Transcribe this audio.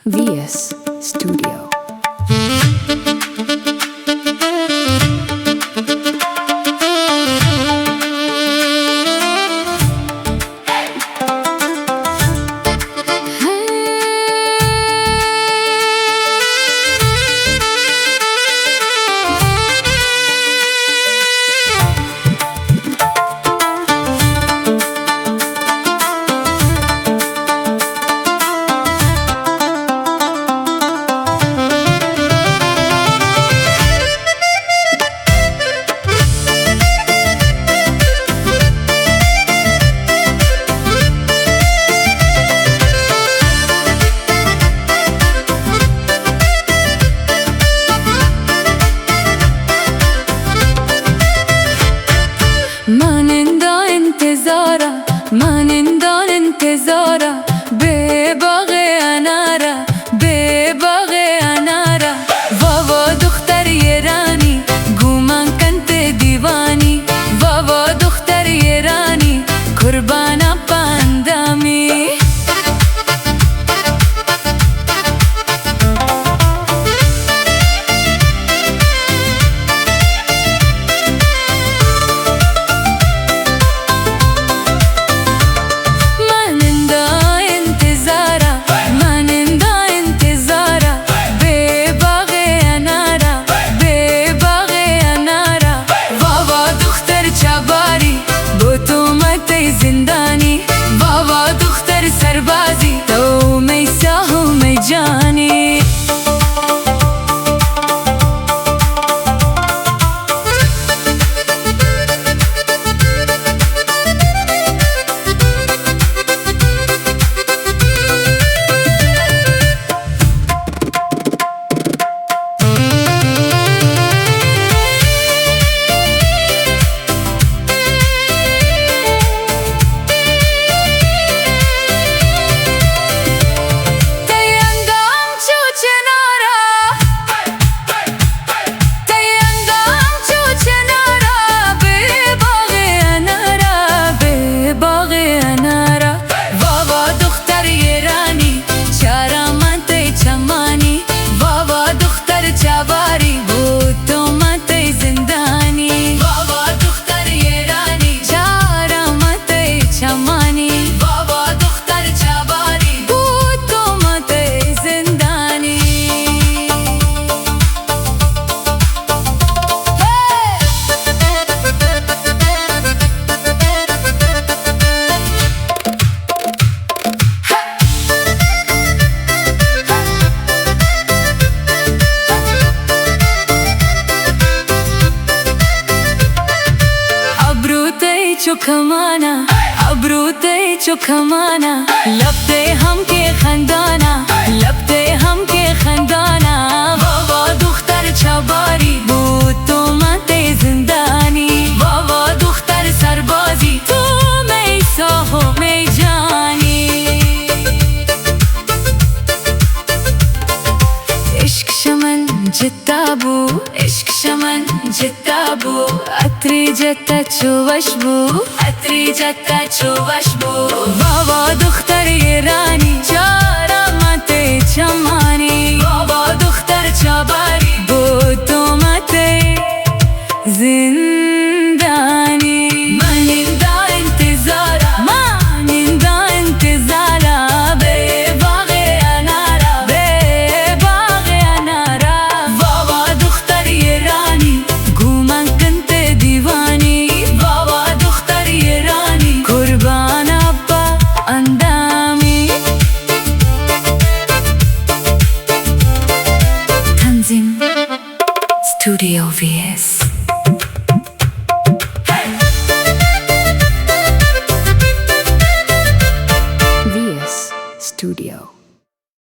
VS Studio. مانندا انتظارا بباغ انارا بباغ انارا ووا دختر ایرانی گومن کنت دیوانی ووا دختر ایرانی قربانا پاندامی زندانی بابا دختر سربازی تو می ساهو می جانی चो कमाना अबरूते चो कमाना लपते हम के खंदाना लपते हम के खंदाना बाबा दुख्तर चबारी बूतो मते जिंदानी बाबा दुख्तर सरबाजी तो मैं साहो मैं जानी इश्क शमन जिताबू इश्क शमन जिताबू अत्री जता चुवशबू अत्री जता चुवशबू बाबा दुख्तर ایرانی चारा मते चमानी बाबा दुख्तर चबारी बूतो मते जिंदानी मानिंदा इंतजारा मानिंदा इंतजारा बेबाग अनारा बेबाग अनारा बाबा दुख्तर ایرانی घूमन कंते दीवानी बाबा दुख्तर ایرانی कुर्बाना पा अंदामी Tanzim Studio VS